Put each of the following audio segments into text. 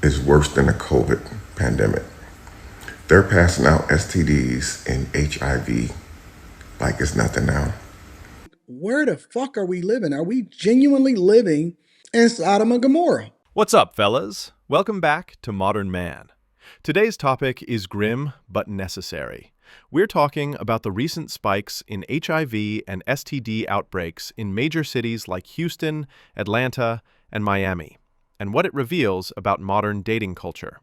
is worse than the COVID pandemic. They're passing out STDs and HIV like it's nothing now. Where the fuck are we living? Are we genuinely living in Sodom and Gomorrah? What's up, fellas? Welcome back to Modern Man. Today's topic is grim but necessary. We're talking about the recent spikes in HIV and STD outbreaks in major cities like Houston, Atlanta, and Miami, and what it reveals about modern dating culture.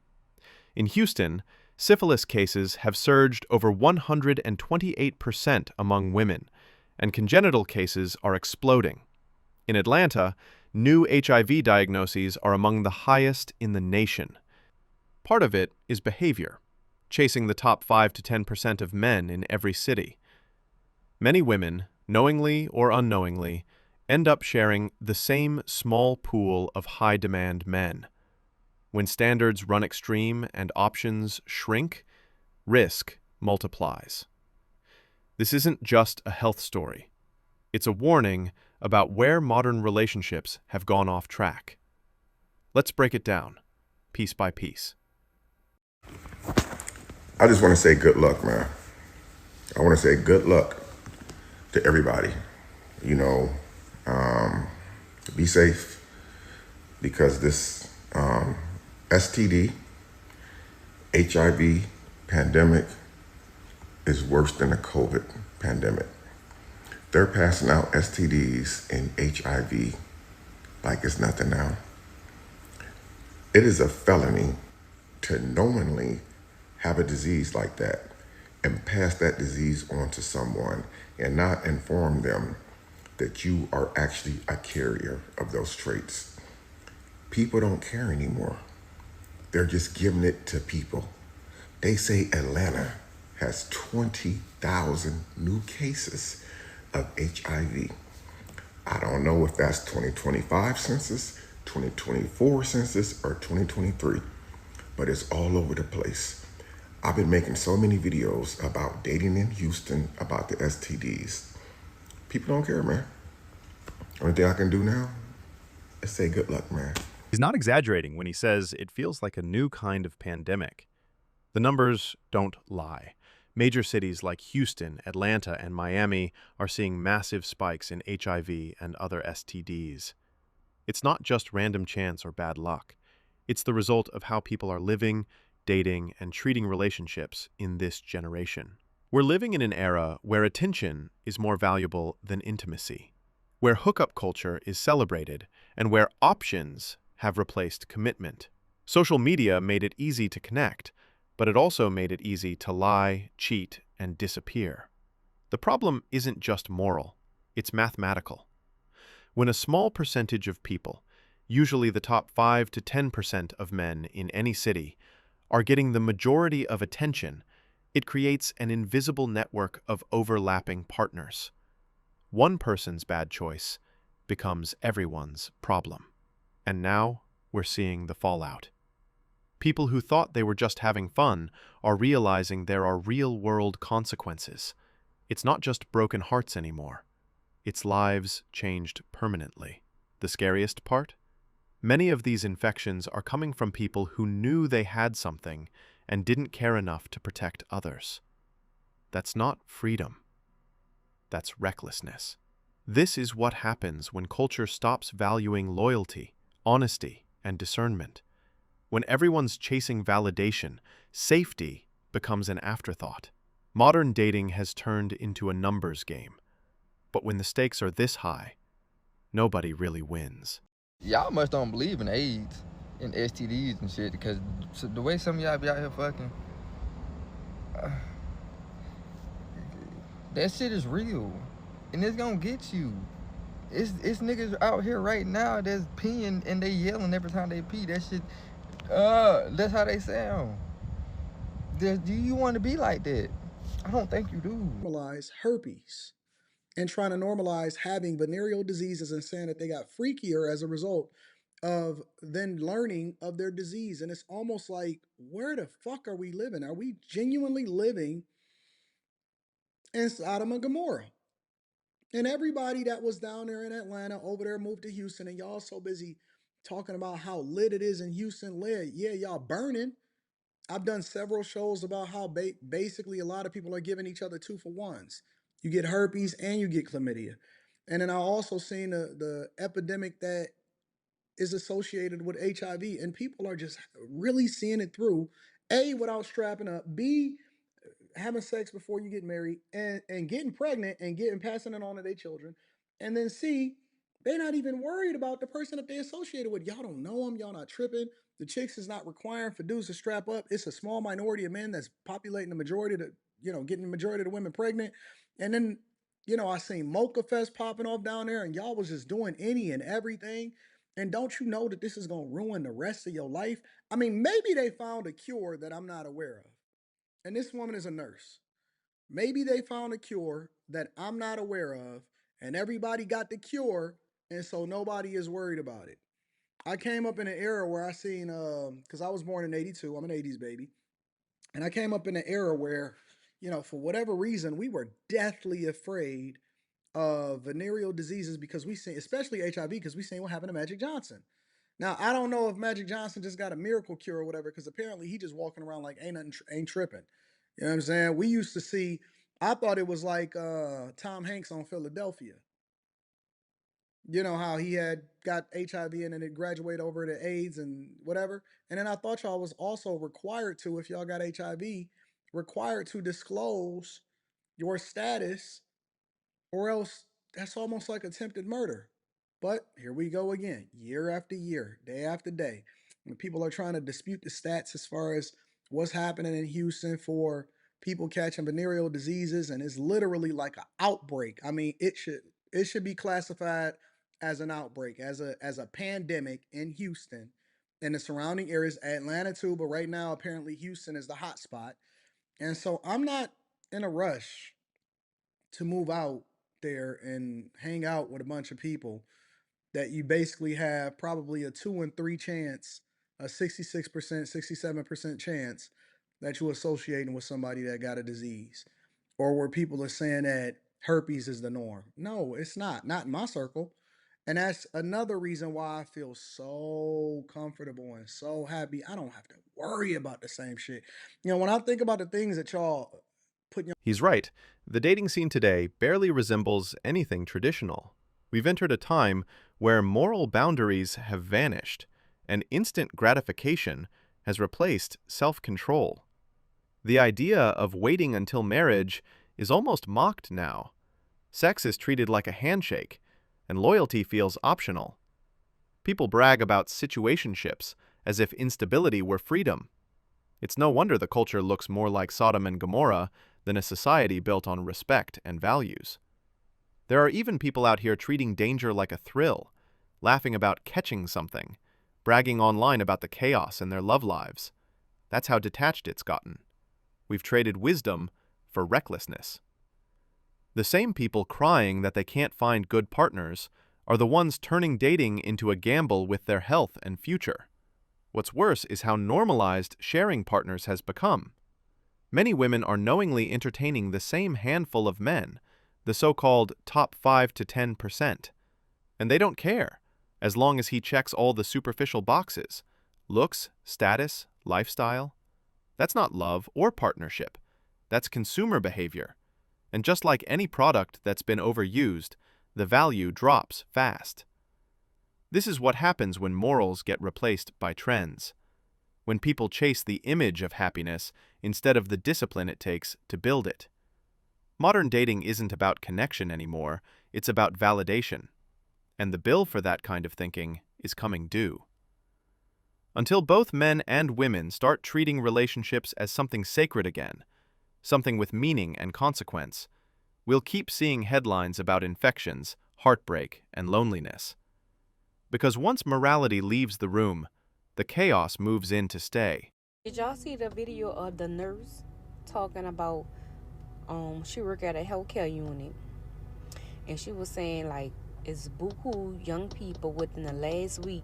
In Houston, syphilis cases have surged over 128% among women, and congenital cases are exploding. In Atlanta, new HIV diagnoses are among the highest in the nation. Part of it is behavior, chasing the top 5 to 10% of men in every city. Many women, knowingly or unknowingly, end up sharing the same small pool of high-demand men. When standards run extreme and options shrink, risk multiplies. This isn't just a health story. It's a warning about where modern relationships have gone off track. Let's break it down, piece by piece. I just want to say good luck, man. I want to say good luck to everybody. You know, be safe because this STD, HIV pandemic is worse than the COVID pandemic. They're passing out STDs and HIV like it's nothing now. It is a felony to knowingly have a disease like that and pass that disease on to someone and not inform them that you are actually a carrier of those traits. People don't care anymore. They're just giving it to people. They say Atlanta has 20,000 new cases of HIV. I don't know if that's 2025 census, 2024 census, or 2023, but it's all over the place. I've been making so many videos about dating in Houston, about the STDs. People don't care, man. Only thing I can do now is say good luck, man. He's not exaggerating when he says it feels like a new kind of pandemic. The numbers don't lie. Major cities like Houston, Atlanta, and Miami are seeing massive spikes in HIV and other STDs. It's not just random chance or bad luck. It's the result of how people are living, dating, and treating relationships in this generation. We're living in an era where attention is more valuable than intimacy, where hookup culture is celebrated, and where options have replaced commitment. Social media made it easy to connect, but it also made it easy to lie, cheat, and disappear. The problem isn't just moral, it's mathematical. When a small percentage of people, usually the top 5 to 10% of men in any city, are getting the majority of attention, it creates an invisible network of overlapping partners. One person's bad choice becomes everyone's problem. And now we're seeing the fallout. People who thought they were just having fun are realizing there are real-world consequences. It's not just broken hearts anymore. It's lives changed permanently. The scariest part? Many of these infections are coming from people who knew they had something and didn't care enough to protect others. That's not freedom. That's recklessness. This is what happens when culture stops valuing loyalty, honesty, and discernment. When everyone's chasing validation, safety becomes an afterthought. Modern dating has turned into a numbers game. But when the stakes are this high, nobody really wins. Y'all must don't believe in AIDS and STDs and shit, because the way some of y'all be out here fucking, that shit is real, and it's gonna get you. It's niggas out here right now that's peeing and they yelling every time they pee. That shit, that's how they sound. Do you want to be like that? I don't think you do. Normalize herpes and trying to normalize having venereal diseases and saying that they got freakier as a result of then learning of their disease. And it's almost like, where the fuck are we living? Are we genuinely living in Sodom and Gomorrah? And everybody that was down there in Atlanta over there moved to Houston, and y'all so busy talking about how lit it is in Houston. Lit, yeah, y'all burning. I've done several shows about how basically a lot of people are giving each other 2-for-1s. You get herpes and you get chlamydia. And then I also seen the epidemic that is associated with HIV, and people are just really seeing it through. A, without strapping up. B, having sex before you get married, and getting pregnant and getting passing it on to their children. And then C, they're not even worried about the person that they associated with. Y'all don't know them. Y'all not tripping. The chicks is not requiring for dudes to strap up. It's a small minority of men that's populating the majority of the, getting the majority of the women pregnant. And then, I seen Mocha Fest popping off down there, and y'all was just doing any and everything. And don't you know that this is gonna ruin the rest of your life? I mean, maybe they found a cure that I'm not aware of. And this woman is a nurse. Maybe they found a cure that I'm not aware of, and everybody got the cure, and so nobody is worried about it. I came up in an era where I seen, because I was born in '82, I'm an '80s baby, and I came up in an era where, for whatever reason, we were deathly afraid of venereal diseases because we seen, especially HIV, because we seen what happened to Magic Johnson. Now I don't know if Magic Johnson just got a miracle cure or whatever, because apparently he just walking around like ain't nothing, ain't tripping. You know what I'm saying? We used to see. I thought it was like Tom Hanks on Philadelphia. You know how he had got HIV and then it graduated over to AIDS and whatever. And then I thought y'all was also required to, if y'all got HIV, required to disclose your status, or else that's almost like attempted murder. But here we go again, year after year, day after day. And people are trying to dispute the stats as far as what's happening in Houston for people catching venereal diseases, and it's literally like an outbreak. I mean, it should be classified as an outbreak, as a pandemic in Houston and the surrounding areas, Atlanta too, but right now apparently Houston is the hot spot. And so I'm not in a rush to move out there and hang out with a bunch of people that you basically have probably a 2 in 3 chance, a 66%, 67% chance that you're associating with somebody that got a disease, or where people are saying that herpes is the norm. No, it's not in my circle. And that's another reason why I feel so comfortable and so happy. I don't have to worry about the same shit. When I think about the things that y'all put in He's right. The dating scene today barely resembles anything traditional. We've entered a time where moral boundaries have vanished, and instant gratification has replaced self-control. The idea of waiting until marriage is almost mocked now. Sex is treated like a handshake, and loyalty feels optional. People brag about situationships as if instability were freedom. It's no wonder the culture looks more like Sodom and Gomorrah than a society built on respect and values. There are even people out here treating danger like a thrill, laughing about catching something, bragging online about the chaos in their love lives. That's how detached it's gotten. We've traded wisdom for recklessness. The same people crying that they can't find good partners are the ones turning dating into a gamble with their health and future. What's worse is how normalized sharing partners has become. Many women are knowingly entertaining the same handful of men, the so-called top 5 to 10%. And they don't care, as long as he checks all the superficial boxes: looks, status, lifestyle. That's not love or partnership. That's consumer behavior. And just like any product that's been overused, the value drops fast. This is what happens when morals get replaced by trends. When people chase the image of happiness instead of the discipline it takes to build it. Modern dating isn't about connection anymore, it's about validation. And the bill for that kind of thinking is coming due. Until both men and women start treating relationships as something sacred again, something with meaning and consequence, we'll keep seeing headlines about infections, heartbreak, and loneliness. Because once morality leaves the room, the chaos moves in to stay. Did y'all see the video of the nurse talking about she worked at a healthcare unit, and she was saying like it's buku young people within the last week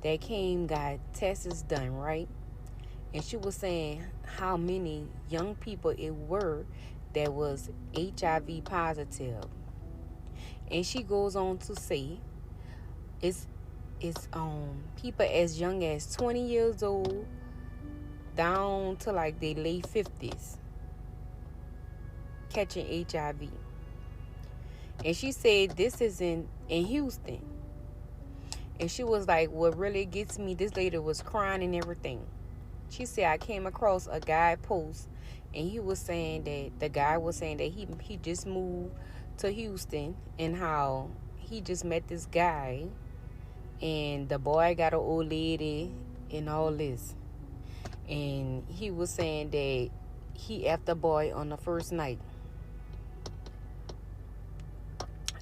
that came got tests done, right? And she was saying how many young people it were that was HIV positive. And she goes on to say it's it's people as young as 20 years old down to like their late 50s catching HIV. And she said this is in Houston. And she was like, what really gets me, this lady was crying and everything. She said, I came across a guy post, and he was saying that the guy was saying that he just moved to Houston, and how he just met this guy, and the boy got an old lady and all this. And he was saying that he effed the boy on the first night.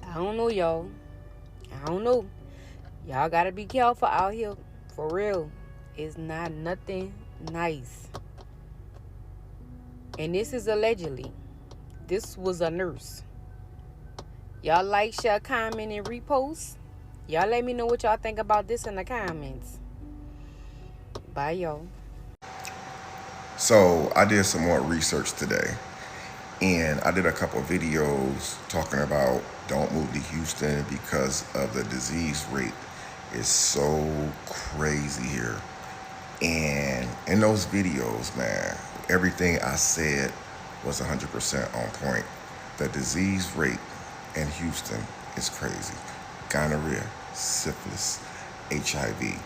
I don't know, y'all. I don't know. Y'all gotta be careful out here. For real. It's not nothing nice. And this is allegedly. This was a nurse. Y'all like, share, comment, and repost. Y'all let me know what y'all think about this in the comments. Bye, y'all. So I did some more research today, and I did a couple of videos talking about don't move to Houston because of the disease rate is so crazy here. And in those videos, man, everything I said was 100% on point. The disease rate in Houston is crazy. Gonorrhea, syphilis, HIV.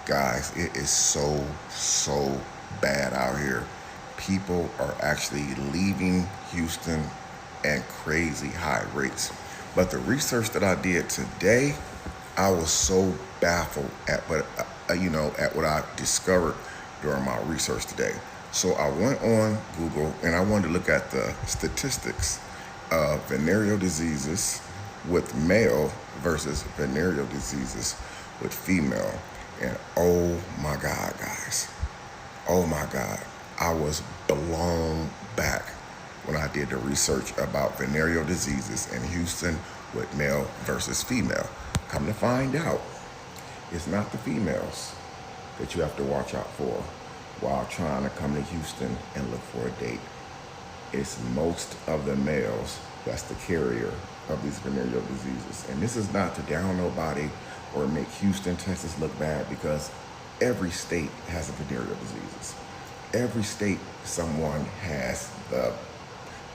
Guys, it is so bad out here. People are actually leaving Houston at crazy high rates. But the research that I did today, I was so baffled at what I discovered during my research today. So I went on Google and I wanted to look at the statistics of venereal diseases with male versus venereal diseases with female. And oh my God, guys. Oh my God. I was blown back when I did the research about venereal diseases in Houston with male versus female. Come to find out, it's not the females that you have to watch out for while trying to come to Houston and look for a date. It's most of the males that's the carrier of these venereal diseases. And this is not to down nobody or make Houston, Texas look bad, because every state has a venereal diseases. Every state, someone has the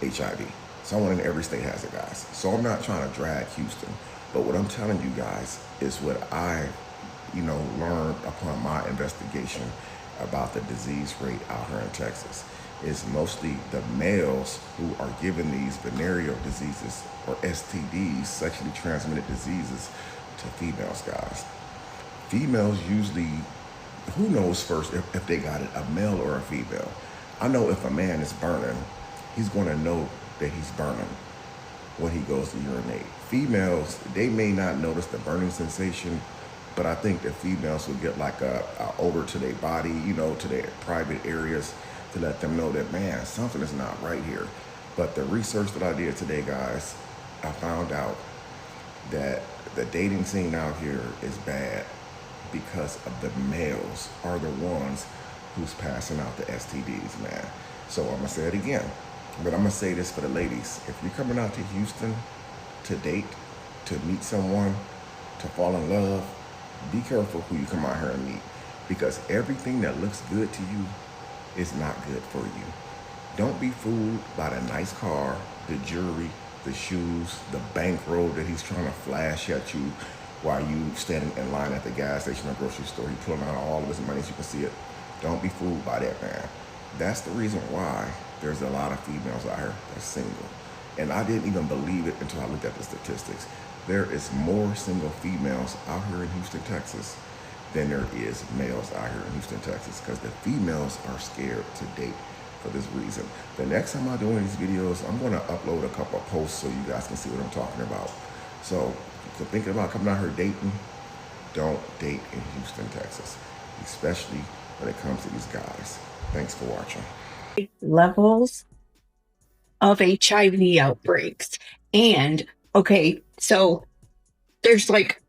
HIV. Someone in every state has it, guys. So I'm not trying to drag Houston, but what I'm telling you guys is what I, learned upon my investigation about the disease rate out here in Texas. Is mostly the males who are given these venereal diseases or STDs, sexually transmitted diseases, to females, guys. Females usually, who knows first if they got it, a male or a female? I know if a man is burning, he's going to know that he's burning when he goes to urinate. Females, they may not notice the burning sensation, but I think the females will get like a odor to their body, to their private areas, to let them know that, man, something is not right here. But the research that I did today, guys, I found out that the dating scene out here is bad because of the males are the ones who's passing out the STDs, man. So I'm gonna say it again, but I'm gonna say this for the ladies. If you're coming out to Houston to date, to meet someone, to fall in love, be careful who you come out here and meet, because everything that looks good to you is not good for you. Don't be fooled by the nice car, the jewelry, the shoes, the bankroll that he's trying to flash at you while you standing in line at the gas station or grocery store. He's pulling out all of his money so you can see it. Don't be fooled by that, man. That's the reason why there's a lot of females out here that's single. And I didn't even believe it until I looked at the statistics. There is more single females out here in Houston, Texas than there is males out here in Houston, Texas, because the females are scared to date for this reason. The next time I do one of these videos, I'm going to upload a couple of posts so you guys can see what I'm talking about. So if you're thinking about coming out here dating, don't date in Houston, Texas, especially when it comes to these guys. Thanks for watching. Levels of HIV outbreaks. And okay, so there's like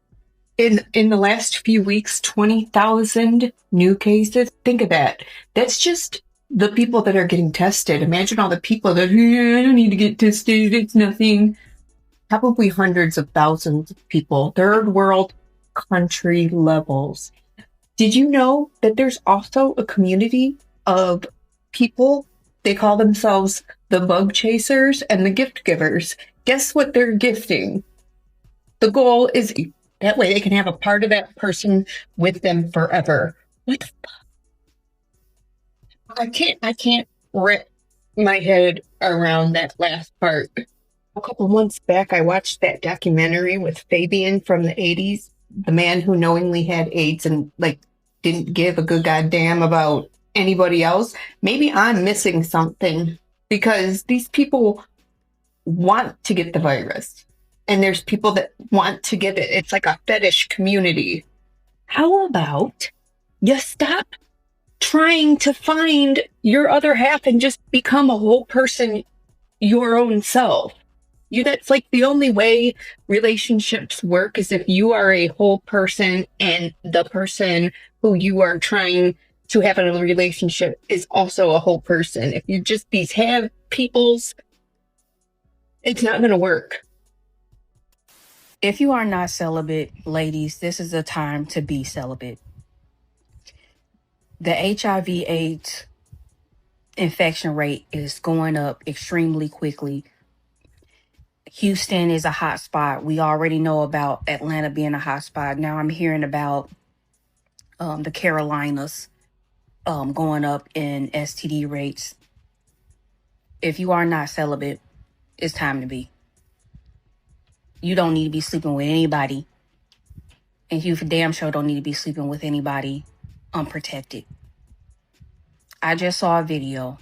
in the last few weeks, 20,000 new cases. Think of that. That's just the people that are getting tested. Imagine all the people that, I don't need to get tested, it's nothing. Probably hundreds of thousands of people. Third world country levels. Did you know that there's also a community of people? They call themselves the bug chasers and the gift givers. Guess what they're gifting? The goal is that way they can have a part of that person with them forever. What the fuck? I can't wrap my head around that last part. A couple months back, I watched that documentary with Fabian from the 80s, the man who knowingly had AIDS and like didn't give a good goddamn about anybody else. Maybe I'm missing something because these people want to get the virus and there's people that want to give it. It's like a fetish community. How about you stop trying to find your other half and just become a whole person your own self? That's like the only way relationships work is if you are a whole person and the person who you are trying to have in a relationship is also a whole person. If you just these have peoples, it's not going to work. If you are not celibate, ladies, this is the time to be celibate. The HIV/AIDS infection rate is going up extremely quickly. Houston is a hot spot. We already know about Atlanta being a hot spot. Now I'm hearing about the Carolinas going up in STD rates. If you are not celibate, it's time to be. You don't need to be sleeping with anybody. And you for damn sure don't need to be sleeping with anybody unprotected. I just saw a video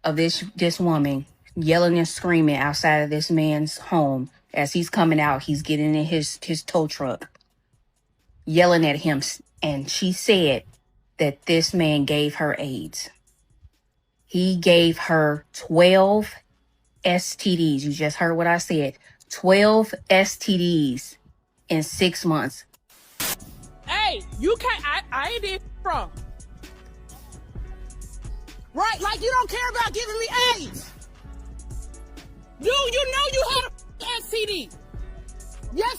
of this woman yelling and screaming outside of this man's home as he's coming out. He's getting in his tow truck, yelling at him. And she said that this man gave her AIDS. He gave her 12 STDs. You just heard what I said. 12 STDs in 6 months. Hey, you can't. I ain't did wrong. Right? Like you don't care about giving me AIDS. You know you had a STD. Yes,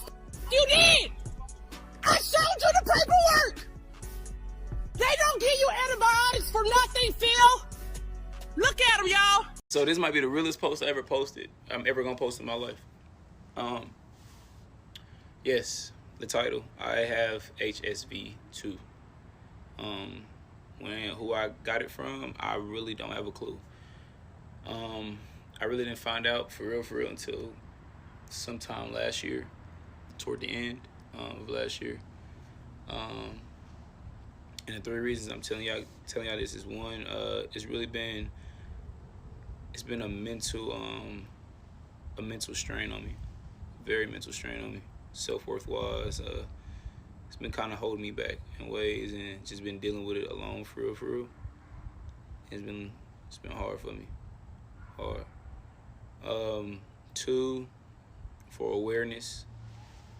you did. I showed you the paperwork. They don't give you antibiotics for nothing, Phil. Look at them, y'all. So this might be the realest post I ever posted. I'm ever gonna post in my life. Yes, the title. I have HSV 2. Who I got it from, I really don't have a clue. I really didn't find out for real until sometime last year, toward the end of last year. And the 3 reasons I'm telling y'all this is one, it's been a mental strain on me, very mental strain on me. Self-worth wise, it's been kind of holding me back in ways, and just been dealing with it alone for real. It's been hard for me, hard. 2, for awareness,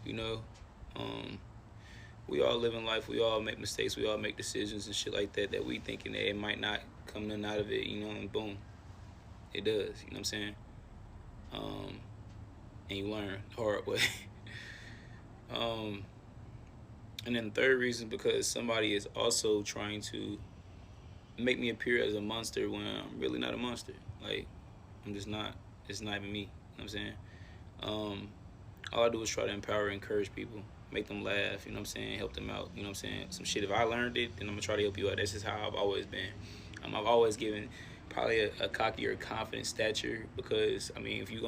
you know. We all live in life, we all make mistakes, we all make decisions and shit like that we thinking that it might not come nothing out of it, you know, and boom, it does, you know what I'm saying? And you learn the hard way. And then the 3rd reason, because somebody is also trying to make me appear as a monster when I'm really not a monster. Like, I'm just not. It's not even me. You know what I'm saying? All I do is try to empower and encourage people, make them laugh, you know what I'm saying, help them out, you know what I'm saying? Some shit, if I learned it, then I'm gonna try to help you out. That's just how I've always been. I've always given probably a cocky or confident stature, because, I mean, if you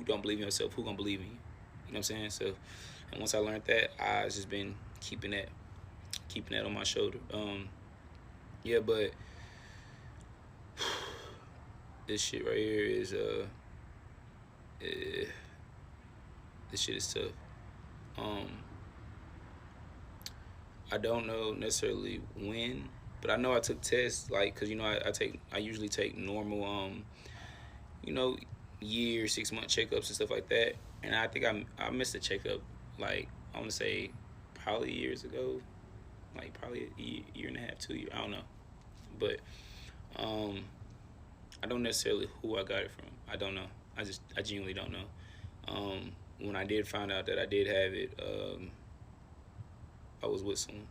don't believe in yourself, who gonna believe in you? You know what I'm saying? So, and once I learned that, I've just been keeping that on my shoulder. Yeah, but this shit right here is this shit is tough. I don't know necessarily when, but I know I took tests, like, cause you know I usually take normal you know, year, 6-month checkups and stuff like that. And I think I missed a checkup, like, I want to say probably years ago, like probably a year and a half, 2 years, I don't know. But I don't necessarily who I got it from. I don't know. I genuinely don't know. when I did find out that I did have it, I was with someone.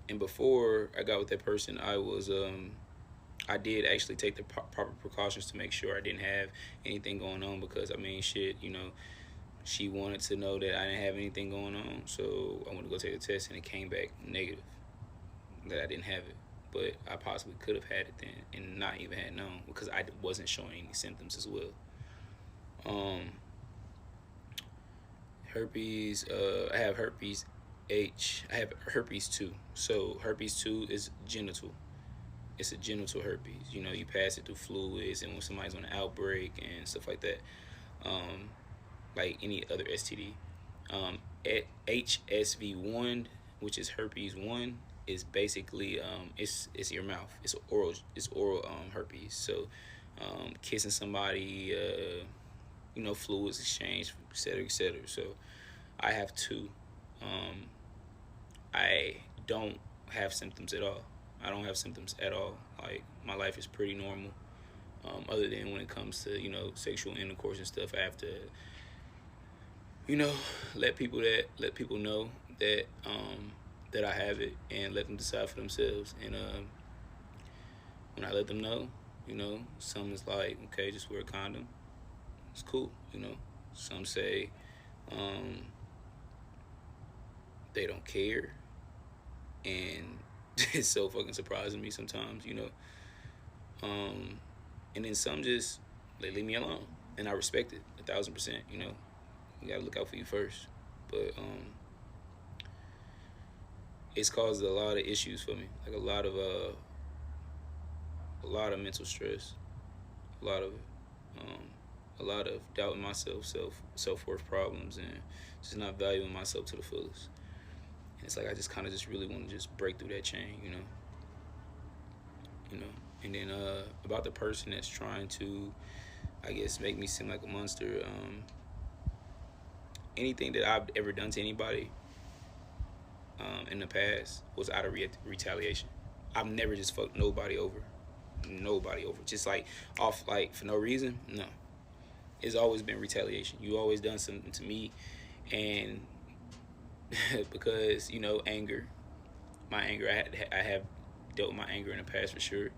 And before I got with that person, I did actually take the proper precautions to make sure I didn't have anything going on, because I mean, shit, you know, she wanted to know that I didn't have anything going on, so I went to go take a test, and it came back negative, that I didn't have it. But I possibly could have had it then and not even had known, because I wasn't showing any symptoms as well. Herpes, I have herpes H. I have herpes 2. So herpes 2 is genital. It's a genital herpes. You know, you pass it through fluids and when somebody's on an outbreak and stuff like that. Like any other STD. HSV1, which is herpes 1, is basically it's your mouth. It's oral herpes. So kissing somebody, you know, fluids exchange, et cetera, et cetera. So I have 2. I don't have symptoms at all. I don't have symptoms at all. Like, my life is pretty normal. Other than when it comes to, you know, sexual intercourse and stuff, I have to, you know, let people know that that I have it, and let them decide for themselves. And when I let them know, you know, some is like, okay, just wear a condom. It's cool, you know. Some say they don't care, and it's so fucking surprising me sometimes, you know. And then some just, they leave me alone, and I respect it 1,000%. You know, you gotta look out for you first. But it's caused a lot of issues for me, like a lot of mental stress, a lot of doubting myself, self-worth problems, and just not valuing myself to the fullest. And it's like I just kind of just really want to just break through that chain, you know. And then about the person that's trying to, I guess, make me seem like a monster. Anything that I've ever done to anybody in the past was out of retaliation. I've never just fucked nobody over, just like off, like for no reason. No, it's always been retaliation. You always done something to me, and because, you know, my anger, I have dealt with my anger in the past for sure.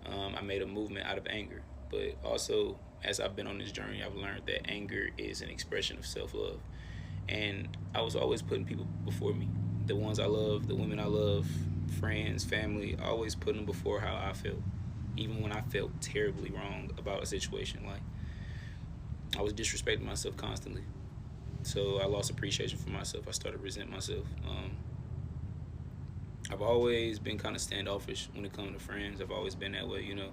I made a movement out of anger, but also as I've been on this journey, I've learned that anger is an expression of self-love, and I was always putting people before me, the ones I love, the women I love, friends, family, always putting them before how I felt, even when I felt terribly wrong about a situation. Like, I was disrespecting myself constantly, so I lost appreciation for myself. I started resenting myself. I've always been kind of standoffish when it comes to friends. I've always been that way, you know.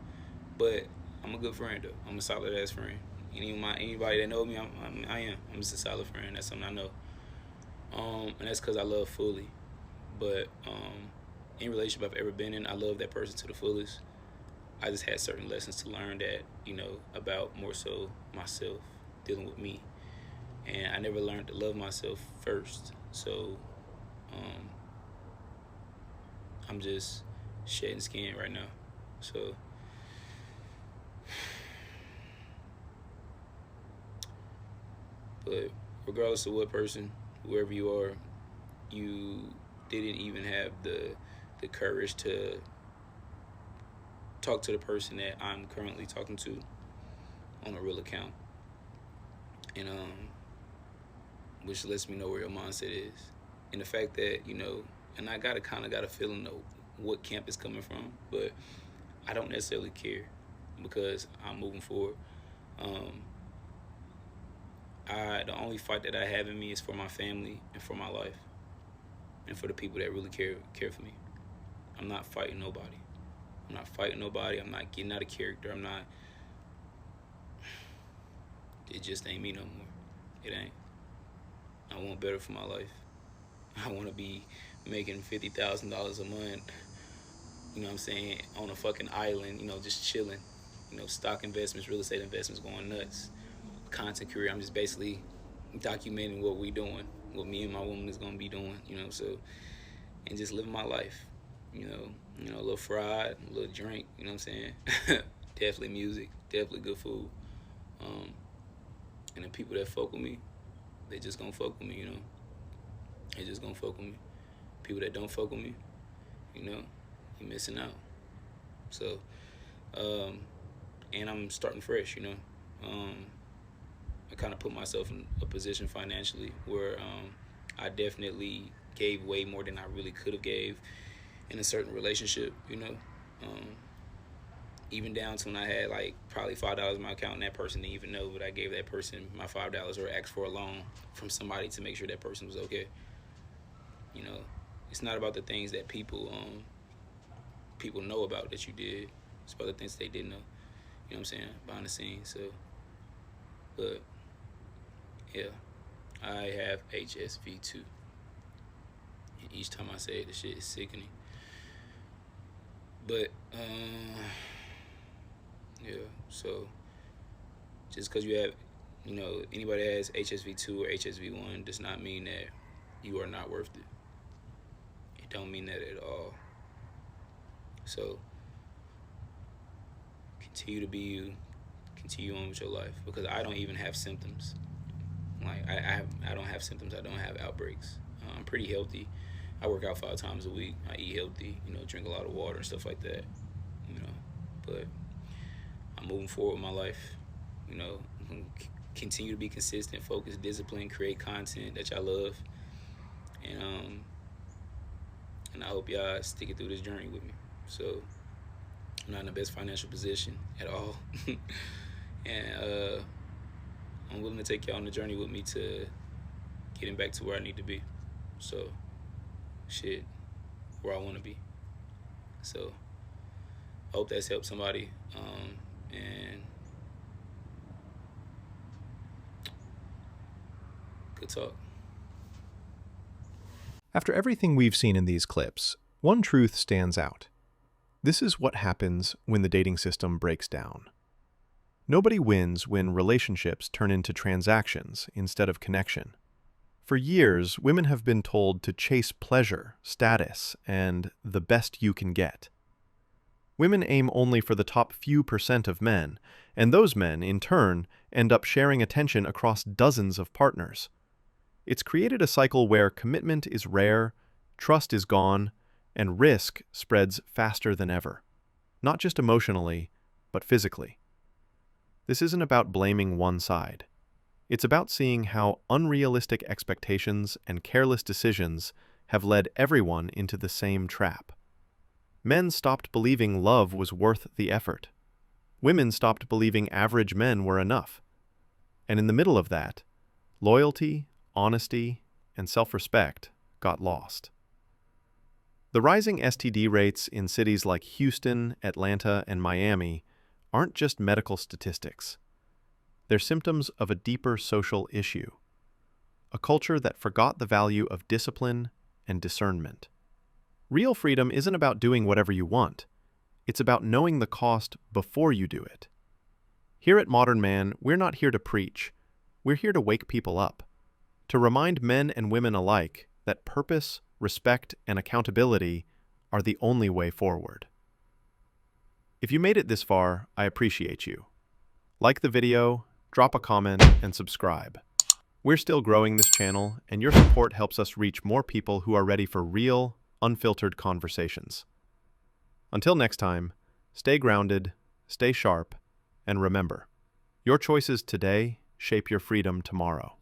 But I'm a good friend, though. I'm a solid ass friend. Anybody that knows me, I am. I'm just a solid friend. That's something I know. And that's because I love fully. But any relationship I've ever been in, I love that person to the fullest. I just had certain lessons to learn that, you know, about more so myself, dealing with me. And I never learned to love myself first. So I'm just shedding skin right now. So but regardless of what person, whoever you are, you didn't even have the courage to talk to the person that I'm currently talking to on a real account. And which lets me know where your mindset is. And the fact that, you know, and I got a feeling of what camp is coming from, but I don't necessarily care because I'm moving forward. The only fight that I have in me is for my family and for my life and for the people that really care for me. I'm not fighting nobody. I'm not getting out of character. It just ain't me no more. It ain't. I want better for my life. I want to be making $50,000 a month, you know what I'm saying, on a fucking island, you know, just chilling. You know, stock investments, real estate investments going nuts. Content career, I'm just basically documenting what we doing, what me and my woman is gonna be doing, you know, so, and just living my life, you know, a little fried, a little drink, you know what I'm saying? Definitely music, definitely good food. And the people that fuck with me, they just gonna fuck with me, you know. They just gonna fuck with me. People that don't fuck with me, you know, you missing out. So, and I'm starting fresh, you know. I kind of put myself in a position financially where I definitely gave way more than I really could have gave in a certain relationship, you know. Even down to when I had like probably $5 in my account and that person didn't even know, but I gave that person my $5 or asked for a loan from somebody to make sure that person was okay. You know, it's not about the things that people know about that you did. It's about the things they didn't know. You know what I'm saying? Behind the scenes. So, but yeah, I have HSV too. And each time I say it, the shit is sickening. But yeah. So just because you have, you know, anybody that has HSV2 or HSV1 does not mean that you are not worth it. It don't mean that at all. So continue to be you, continue on with your life, because I don't even have symptoms. Like I don't have symptoms. I don't have outbreaks. I'm pretty healthy. I work out 5 times a week. I eat healthy, you know, drink a lot of water and stuff like that, you know. But I'm moving forward with my life, you know. I'm gonna continue to be consistent, focused, disciplined, create content that y'all love, and I hope y'all stick it through this journey with me. So I'm not in the best financial position at all, and I'm willing to take y'all on the journey with me to getting back to where I need to be. So, shit, where I want to be. So, I hope that's helped somebody. And good talk. After everything we've seen in these clips, one truth stands out. This is what happens when the dating system breaks down. Nobody wins when relationships turn into transactions instead of connection. For years, women have been told to chase pleasure, status, and the best you can get. Women aim only for the top few % of men, and those men, in turn, end up sharing attention across dozens of partners. It's created a cycle where commitment is rare, trust is gone, and risk spreads faster than ever. Not just emotionally, but physically. This isn't about blaming one side. It's about seeing how unrealistic expectations and careless decisions have led everyone into the same trap. Men stopped believing love was worth the effort. Women stopped believing average men were enough. And in the middle of that, loyalty, honesty, and self-respect got lost. The rising STD rates in cities like Houston, Atlanta, and Miami aren't just medical statistics. They're symptoms of a deeper social issue, a culture that forgot the value of discipline and discernment. Real freedom isn't about doing whatever you want. It's about knowing the cost before you do it. Here at Modern Man, we're not here to preach. We're here to wake people up, to remind men and women alike that purpose, respect, and accountability are the only way forward. If you made it this far, I appreciate you. Like the video, drop a comment, and subscribe. We're still growing this channel, and your support helps us reach more people who are ready for real, unfiltered conversations. Until next time, stay grounded, stay sharp, and remember, your choices today shape your freedom tomorrow.